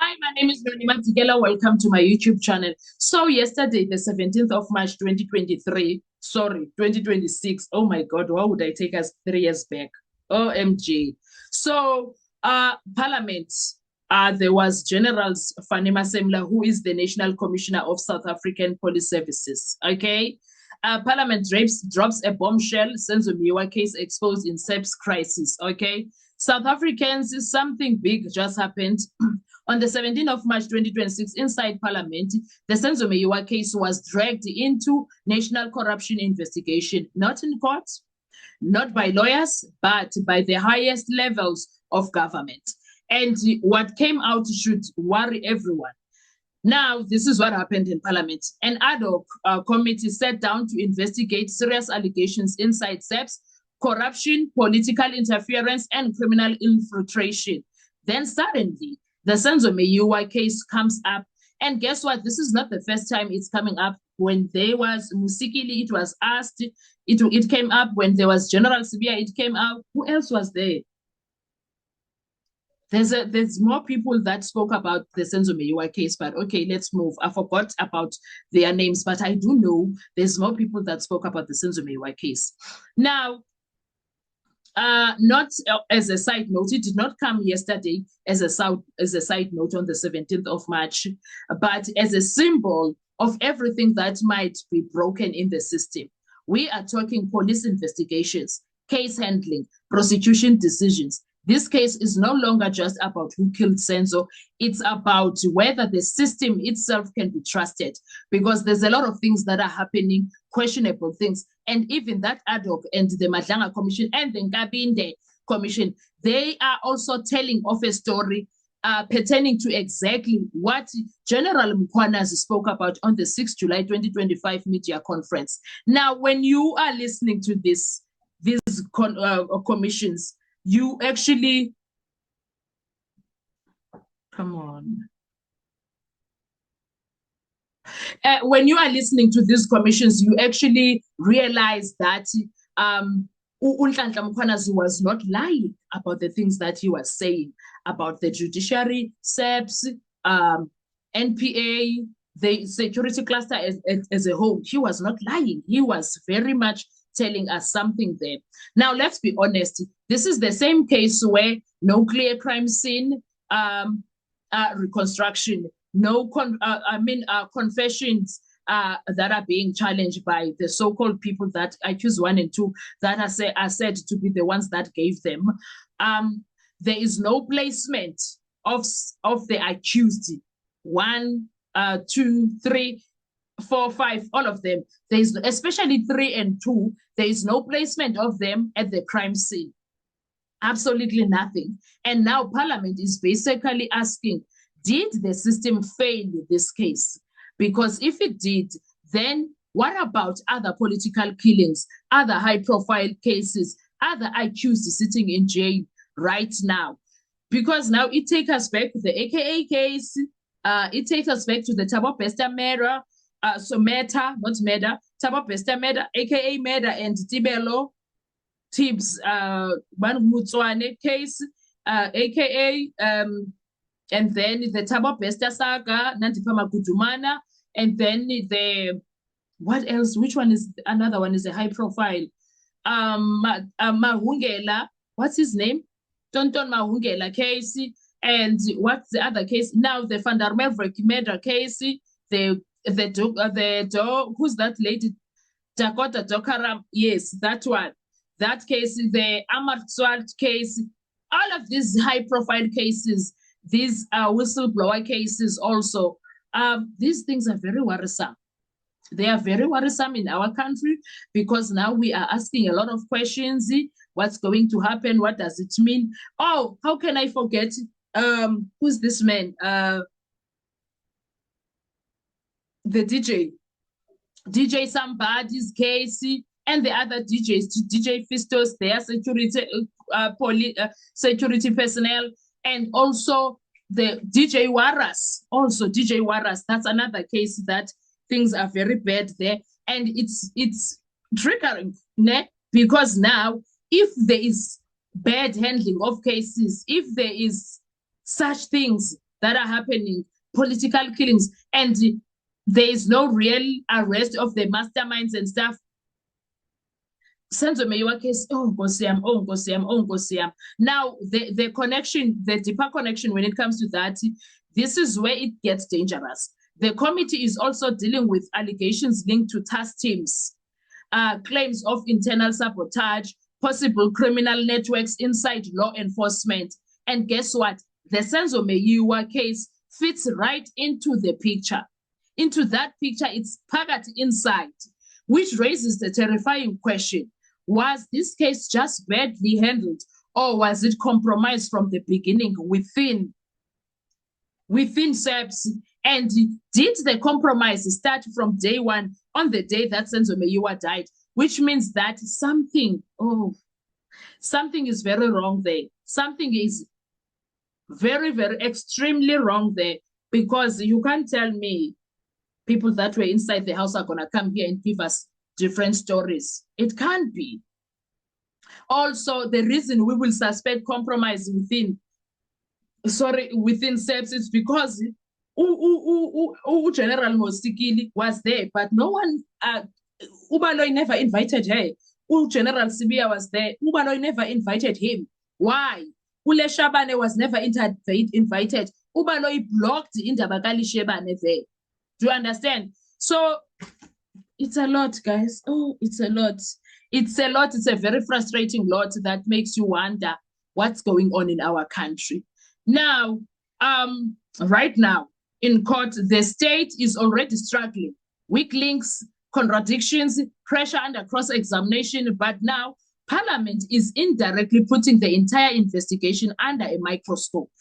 Hi, my name is Nonima Tigela. Welcome to my YouTube channel. So yesterday, the 17th of March, 2026. Oh my God, why would I take us 3 years back? OMG. So Parliament, there was General Fanema Semla, who is the National Commissioner of South African Police Services. Okay. Parliament drops a bombshell, Senzo Meyiwa case exposed in SAPS crisis. Okay. South Africans, something big just happened. On the 17th of March 2026, inside Parliament, the Senzo Meyiwa case was dragged into national corruption investigation, not in court, not by lawyers, but by the highest levels of government. And what came out should worry everyone. Now, this is what happened in Parliament. An ad hoc committee sat down to investigate serious allegations inside SAPS, corruption, political interference, and criminal infiltration. Then suddenly, the Senzo Meyiwa case comes up. And guess what? This is not the first time it's coming up. When there was Musikili, it was asked. It came up. When there was General Sibia, it came out. Who else was there? There's more people that spoke about the Senzo Meyiwa case, but okay, let's move. I forgot about their names, but I do know there's more people that spoke about the Senzo Meyiwa case. Now, not as a side note, it did not come yesterday as a side note on the 17th of March, but as a symbol of everything that might be broken in the system. We are talking police investigations, case handling, prosecution decisions. This case is no longer just about who killed Senzo. It's about whether the system itself can be trusted, because there's a lot of things that are happening, questionable things. And even that ad hoc and the Madlanga Commission and the Nkabinde Commission, they are also telling of a story pertaining to exactly what General Mkhwanazi spoke about on the 6th July 2025 media conference. Now, when you are listening to these commissions, you actually, come on. When you are listening to these commissions, you actually realize that Nhlanhla Mkhwanazi was not lying about the things that he was saying about the judiciary, SAPS, NPA, the security cluster as a whole. He was not lying. He was very much telling us something there. Now, let's be honest. This is the same case where no clear crime scene reconstruction, no confessions that are being challenged by the so-called people that accuse 1 and 2 that are said to be the ones that gave them. There is no placement of the accused 1, 2, 3, 4, 5, all of them. There is, especially 3 and 2, there is no placement of them at the crime scene. Absolutely nothing. And now Parliament is basically asking, did the system fail in this case? Because if it did, then what about other political killings, other high-profile cases, other accused sitting in jail right now? Because now it takes us back to the AKA case. It takes us back to the Thabo Bester murder. So Meta, not Meda, Thabo Bester murder, AKA Meda and Tibelo Tibbs Mutswane case, AKA and then the Thabo Bester saga, Nandipha Magudumana, and then what else? Which one is another one? Is a high profile? Mahungela, what's his name? Tonton Mahungela case, and what's the other case? Now the Van der Merwe murder case, who's that lady? Dakota Dokaram, yes, that one. That case, the Ahmad Swart case, all of these high-profile cases, these whistleblower cases also, these things are very worrisome. They are very worrisome in our country because now we are asking a lot of questions. What's going to happen? What does it mean? Oh, how can I forget? Who's this man? The DJ somebody's case, and the other DJs, DJ Fistos, their security personnel, and also the DJ Waras. Also, DJ Waras, that's another case that things are very bad there. And it's triggering, né? Because now, if there is bad handling of cases, if there is such things that are happening, political killings, and there is no real arrest of the masterminds and stuff. Senzo Meyiwa case, oh Nkosiyam, oh Nkosiyam, oh Nkosiyam. Now the connection, the deeper connection when it comes to that, this is where it gets dangerous. The committee is also dealing with allegations linked to task teams, claims of internal sabotage, possible criminal networks inside law enforcement. And guess what? The Senzo Meyiwa case fits right into the picture. Into that picture, it's packed inside, which raises the terrifying question. Was this case just badly handled, or was it compromised from the beginning within SAPS? And did the compromise start from day one, on the day that Senzo Meyiwa died? Which means that something is very wrong there. Something is very, very extremely wrong there, because you can't tell me people that were inside the house are going to come here and give us different stories. It can't be. Also, the reason we will suspect compromise within SAPS is because General Mosikili was there, but no one, Ubaloy never invited her. General Sibia was there. Ubaloy never invited him. Why? Ule Shabane was never invited. Ubaloy blocked Indabakali Shebane there. Do you understand? So it's a lot, guys. Oh, it's a lot. It's a lot. It's a very frustrating lot that makes you wonder what's going on in our country. Now, right now, in court, the state is already struggling. Weak links, contradictions, pressure under cross-examination, but now Parliament is indirectly putting the entire investigation under a microscope.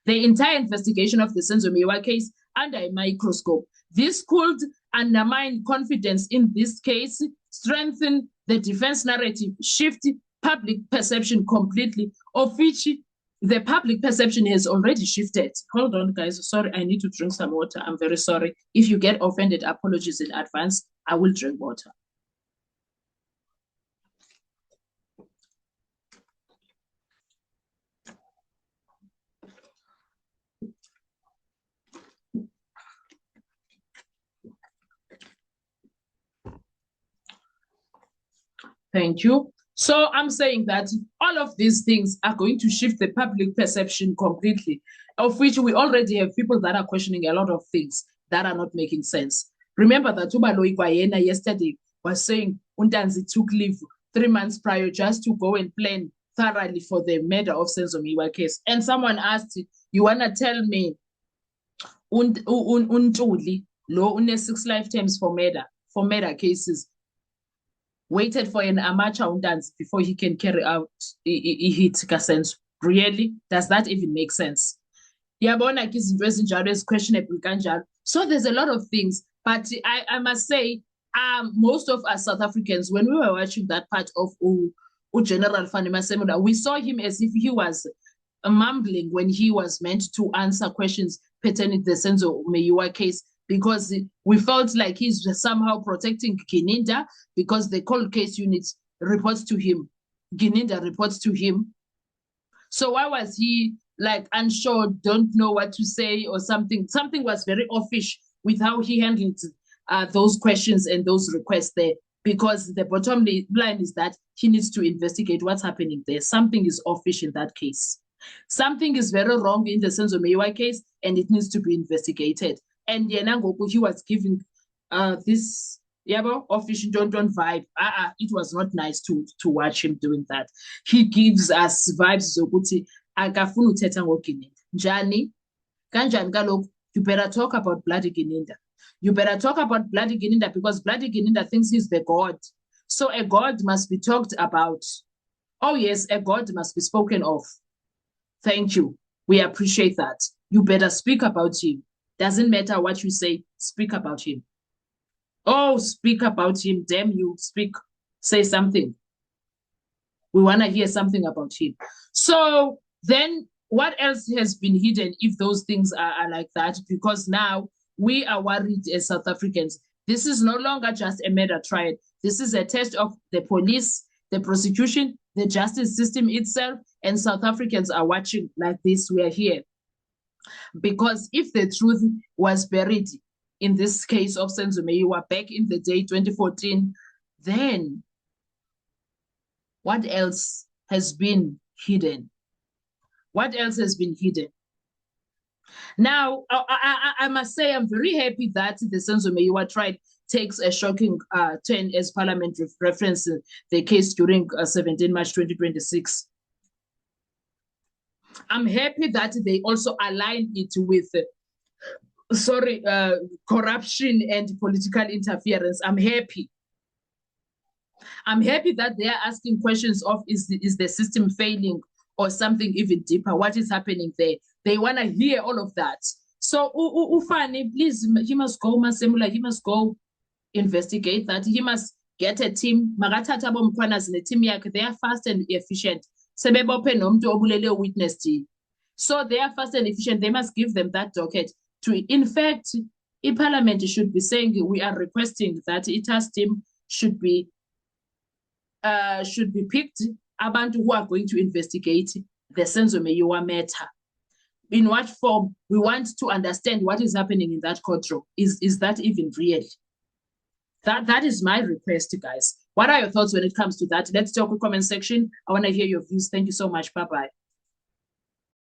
The entire investigation of the Senzo Meyiwa case under a microscope. This could undermine confidence in this case, strengthen the defense narrative, shift public perception completely, of which the public perception has already shifted. Hold on, guys. Sorry, I need to drink some water. I'm very sorry. If you get offended, apologies in advance. I will drink water. Thank you. So I'm saying that all of these things are going to shift the public perception completely, of which we already have people that are questioning a lot of things that are not making sense. Remember that Ubaloy Kwayena yesterday was saying Untanzi took leave 3 months prior just to go and plan thoroughly for the murder of Senzo Meyiwa case. And someone asked, you want to tell me Untuli, lo une 6 lifetimes for murder cases, waited for an amateur dance before he can carry out a hit Kasenso. Really? Does that even make sense? Yabona izinto ezinjalo questionable kanjalo. So there's a lot of things, but I must say, most of us South Africans, when we were watching that part of General Fani Masemola, we saw him as if he was mumbling when he was meant to answer questions pertaining to the Senzo Meyiwa case, because we felt like he's somehow protecting Gininda because the cold case unit reports to him. Gininda reports to him. So why was he like unsure, don't know what to say or something? Something was very offish with how he handled those questions and those requests there, because the bottom line is that he needs to investigate what's happening there. Something is offish in that case. Something is very wrong in the Senzo Meyiwa case, and it needs to be investigated. And Yenangoku, he was giving this official don't vibe. It was not nice to watch him doing that. He gives us vibes zokuthi akafuna uthetha ngoGininda. Njani? Kanjani kaloku? You better talk about Bloody Gininda. You better talk about Bloody Gininda, because Bloody Gininda thinks he's the god. So a god must be talked about. Oh yes, a god must be spoken of. Thank you. We appreciate that. You better speak about him. Doesn't matter what you say, speak about him. Oh, speak about him. Damn you, speak. Say something. We want to hear something about him. So then what else has been hidden if those things are like that? Because now we are worried as South Africans. This is no longer just a murder trial. This is a test of the police, the prosecution, the justice system itself, and South Africans are watching like this. We are here. Because if the truth was buried in this case of Senzo Meyiwa back in the day, 2014, then what else has been hidden? What else has been hidden? Now, I must say I'm very happy that the Senzo Meyiwa trial takes a shocking turn as Parliament references the case during 17 March 2026. I'm happy that they also align it with corruption and political interference. I'm happy. I'm happy that they are asking questions of is the system failing or something even deeper? What is happening there? They want to hear all of that. So Ufani, please, he must go, Masemula, he must go investigate that. He must get a team. Magatata bomkwanas in the team yakhe, they are fast and efficient. Sebebope nomntu obulele witness. So they are fast and efficient. They must give them that docket. In fact, Parliament should be saying we are requesting that ITA's team should be picked, abantu who are going to investigate the Senzo Meyiwa matter. In what form? We want to understand what is happening in that courtroom. Is that even real? That is my request, guys. What are your thoughts when it comes to that? Let's talk in the comment section. I want to hear your views. Thank you so much. Bye-bye.